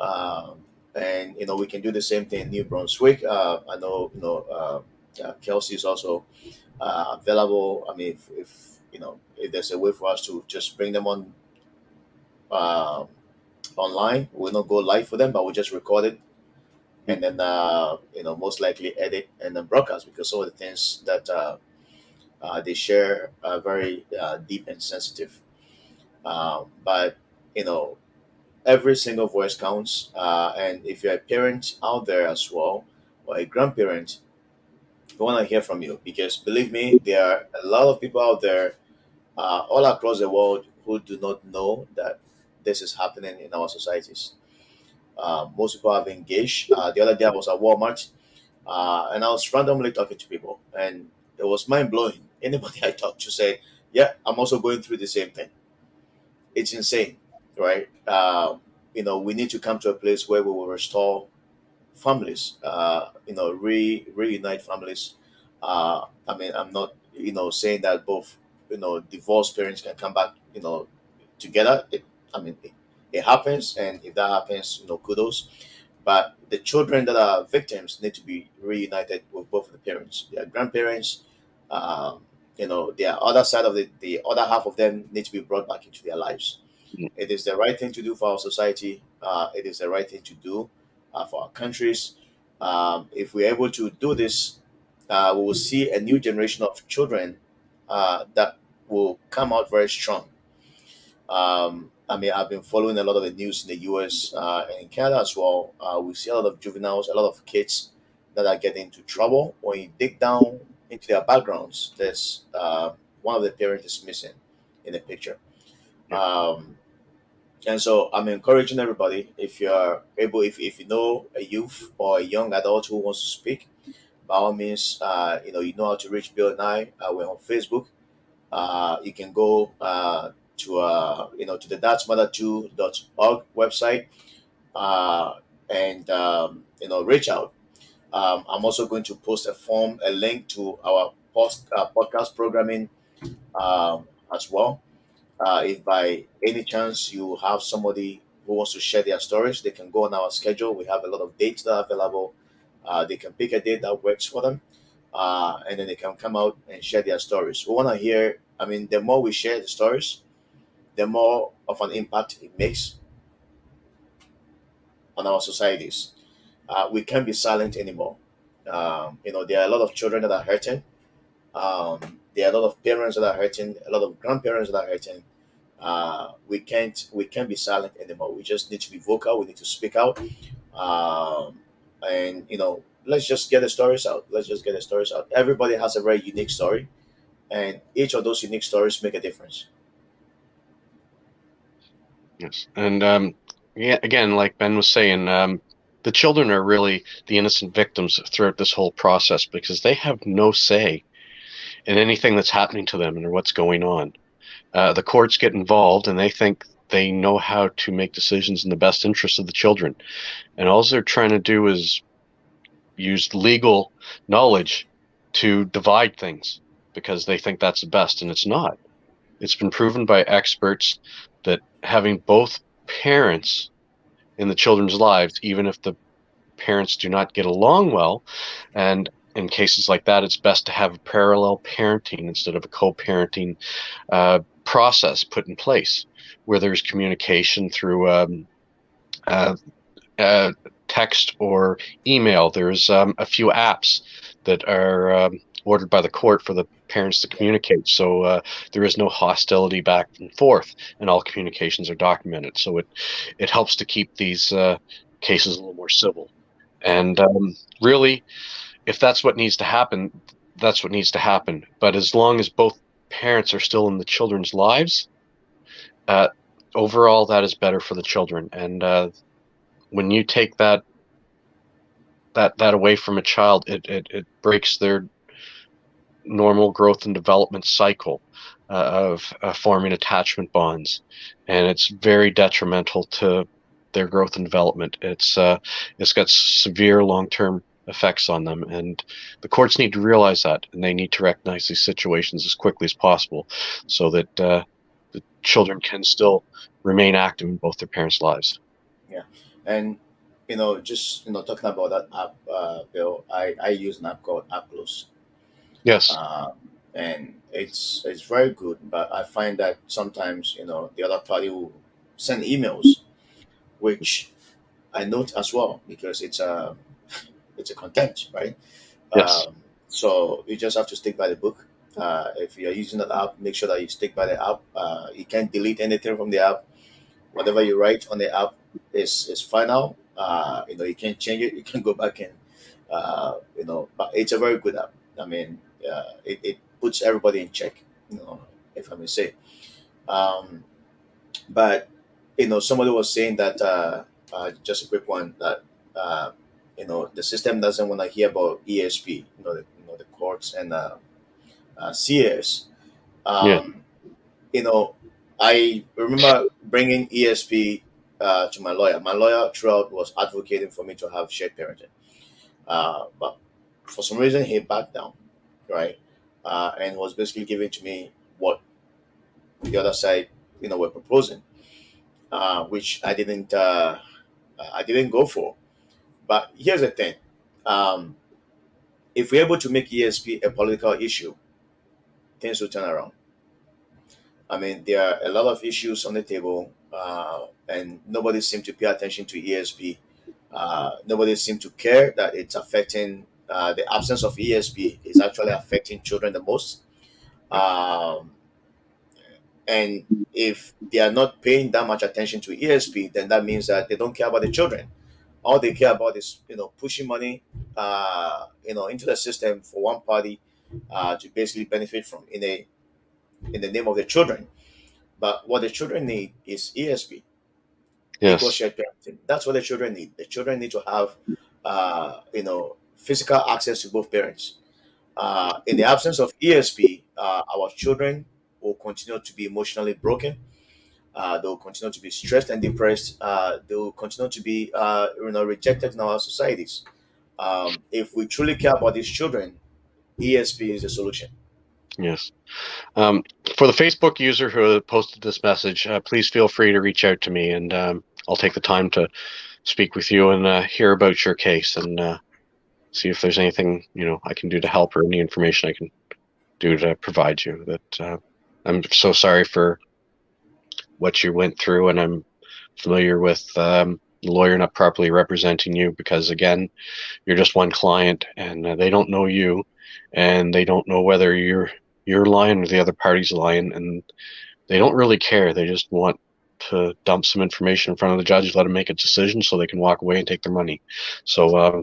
S2: Um, and we can do the same thing in New Brunswick. I know, Kelsey is also available. I mean, if there's a way for us to just bring them on uh, online, we'll not go live for them, but we'll just record it
S1: Mhm.
S2: and then most likely edit and then broadcast, because some of the things that they share are very deep and sensitive. But you know every single voice counts, and if you're a parent out there as well, or a grandparent, we want to hear from you, because believe me, there are a lot of people out there all across the world who do not know that this is happening in our societies. Most people have engaged. The other day I was at Walmart, and I was randomly talking to people, and it was mind blowing. Anybody I talked to said, "Yeah, I'm also going through the same thing." It's insane, right? We need to come to a place where we will restore families. Reunite families. I mean, I'm not, saying that both, divorced parents can come back, together. I mean, it happens, and if that happens, kudos. But the children that are victims need to be reunited with both of the parents, their grandparents. Um, their other side of the other half of them need to be brought back into their lives.
S1: Mhm.
S2: It is the right thing to do for our society. It is the right thing to do for our countries. If we're able to do this, we will see a new generation of children that will come out very strong. I mean, I've been following a lot of the news in the US and in Canada as well. We see a lot of juveniles, a lot of kids that are getting into trouble. When you dig down into their backgrounds, there's one of the parents is missing in the picture.
S1: Yeah.
S2: Um, and so I'm encouraging everybody, if you're able, if you know a youth or a young adult who wants to speak, by all means, you know how to reach Bill and I. We're on Facebook. You can go to the datsmother2.org website, and reach out. I'm also going to post a link to our podcast programming as well. If by any chance you have somebody who wants to share their stories, they can go on our schedule. We have a lot of dates that are available. They can pick a date that works for them, and then they can come out and share their stories. We want to hear. I mean, the more we share the stories, the more of an impact it makes on our societies. We can't be silent anymore. There are a lot of children that are hurting. There are a lot of parents that are hurting. A lot of grandparents that are hurting. We can't be silent anymore. We just need to be vocal. We need to speak out. And let's just get the stories out. Let's just get the stories out. Everybody has a very unique story, and each of those unique stories make a difference.
S1: Yes. And yeah, again, like Ben was saying, the children are really the innocent victims throughout this whole process because they have no say in anything that's happening to them or what's going on. The courts get involved and they think they know how to make decisions in the best interest of the children. And all they're trying to do is use legal knowledge to divide things because they think that's the best, and it's not. It's been proven by experts that having both parents in the children's lives, even if the parents do not get along well, and in cases like that, it's best to have a parallel parenting instead of a co-parenting process put in place where there's communication through uh, uh, text or email. There's a few apps that are ordered by the court for the parents to
S2: Yeah.
S1: communicate. So there is no hostility back and forth, and all communications are documented. So it helps to keep these cases a little more civil. And really, if that's what needs to happen, that's what needs to happen. But as long as both parents are still in the children's lives, uh, overall, that is better for the children. And when you take that away from a child, it breaks their normal growth and development cycle of forming attachment bonds, and it's very detrimental to their growth and development. It's got severe long-term effects on them, and the courts need to realize that, and they need to recognize these situations as quickly as possible, so that the children can still remain active in both their parents' lives.
S2: Yeah. And just talking about that app, Bill, I use an app called Applos.
S1: Yes,
S2: um, and it's very good. But I find that sometimes the other party will send emails, which I note as well, because it's a contempt, right?
S1: yes,
S2: So you just have to stick by the book. If you're using that app, make sure that you stick by the app. You can't delete anything from the app. Whatever you write on the app is final. You can't change it. You can go back and but it's a very good app. I mean, it puts everybody in check. If I may say. Um, but somebody was saying that just a quick one, that the system doesn't want to hear about ESP. The courts and CS.
S1: yeah,
S2: Um, you know, I remember bringing ESP to my lawyer. My lawyer throughout was advocating for me to have shared parenting, but for some reason he backed down, right? And was basically giving to me what the other side, were proposing, which I didn't go for. But here's the thing: um, if we're able to make ESP a political issue, things will turn around. I mean, there are a lot of issues on the table, and nobody seems to pay attention to ESP. Nobody seems to care that it's affecting, the absence of ESP is actually affecting children the most. Um, and if they are not paying that much attention to ESP, then that means that they don't care about the children. All they care about is pushing money, into the system for one party, to basically benefit from in the name of the children. But what the children need is ESP, equal
S1: yes,
S2: shared parenting. That's what the children need. The children need to have, physical access to both parents. In the absence of ESP, our children will continue to be emotionally broken. They will continue to be stressed and depressed. They will continue to be, rejected in our societies. If we truly care about these children, ESP is the solution.
S1: yes. Um, for the Facebook user who posted this message, please feel free to reach out to me, and I'll take the time to speak with you and hear about your case, and see if there's anything I can do to help, or any information I can do to provide you. That I'm so sorry for what you went through, and I'm familiar with the lawyer not properly representing you, because again, you're just one client, and they don't know you, and they don't know whether you're lying or the other party's lying, and they don't really care. They just want to dump some information in front of the judge, let them make a decision so they can walk away and take their money. So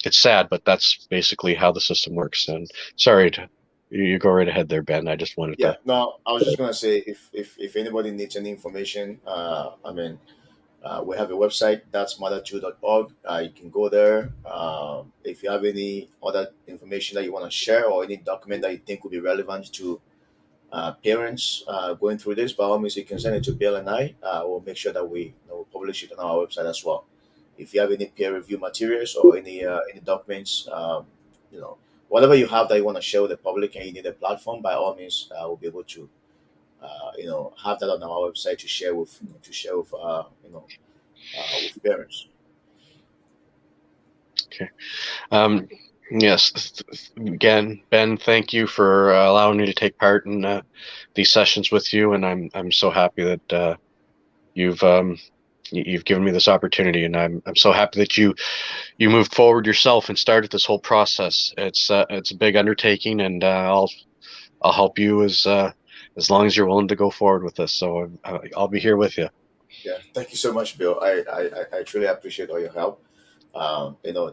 S1: it's sad, but that's basically how the system works. And sorry to you go right ahead there, Ben. I just wanted
S2: Yeah,
S1: to.
S2: no, I was just gonna say, if anybody needs any information, I mean, we have a website, that's mother2.org. You can go there. If you have any other information that you want to share, or any document that you think would be relevant to parents going through this, by all means, you can send it to Bill and I. We'll make sure that we will publish it on our website as well. If you have any peer review materials or any documents, you know, whatever you have that you want to share with the public and you need a platform, by all means, we'll be able to have that on our website to share with with parents.
S1: Okay. Um, yes. Again, Ben, thank you for allowing me to take part in these sessions with you, and I'm so happy that you've you've given me this opportunity, and I'm so happy that you moved forward yourself and started this whole process. It's a big undertaking, and I'll help you as long as you're willing to go forward with this. So I'll be here with you.
S2: Yeah, thank you so much, Bill. I truly appreciate all your help.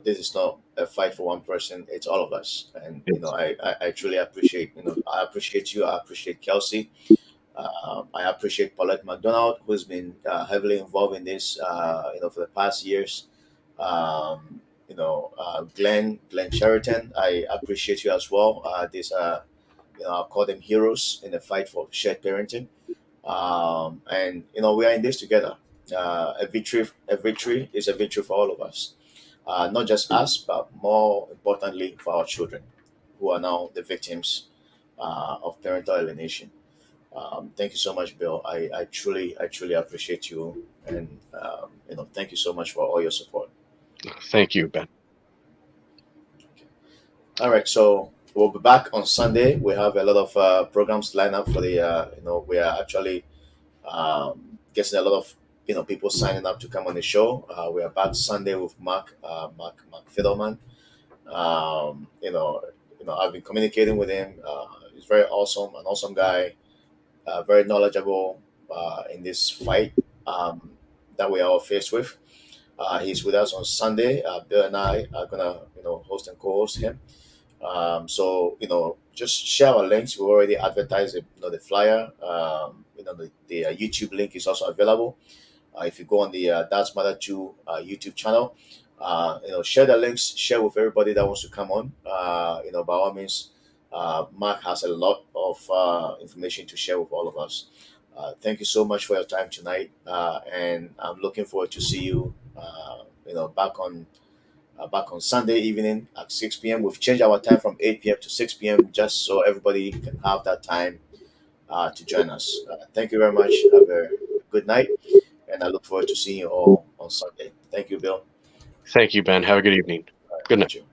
S2: This is not a fight for one person; it's all of us. And
S1: Yes.
S2: I truly appreciate. I appreciate you. I appreciate Kelsey. I appreciate Paulette McDonald, who's been heavily involved in this. For the past years. Glenn Sheraton. I appreciate you as well. I call them heroes in the fight for shared parenting. And we are in this together. A victory is a victory for all of us, not just us, but more importantly for our children, who are now the victims of parental alienation. Thank you so much, Bill. I truly appreciate you, and thank you so much for all your support.
S1: Thank you, Ben.
S2: All right, so we'll be back on Sunday. We have a lot of programs lined up for the. We are actually getting a lot of people signing up to come on the show. We are back Sunday with Mark Fiddleman. I've been communicating with him. He's very awesome, an awesome guy, very knowledgeable in this fight that we are all faced with. He's with us on Sunday. Bill and I are gonna host and co-host him. Just share our links. We already advertised the flyer. The YouTube link is also available. If you go on the That's Matter 2 YouTube channel, share the links, share with everybody that wants to come on. By all means, Mark has a lot of information to share with all of us. Thank you so much for your time tonight, and I'm looking forward to see you, back on Sunday evening at 6 p.m. We've changed our time from 8 p.m. to 6 p.m. just so everybody can have that time to join us. Thank you very much. Have a good night, and I look forward to seeing you all on Sunday. Thank you, Bill.
S1: Thank you, Ben. Have a good evening. Good
S2: You
S1: night.
S2: too.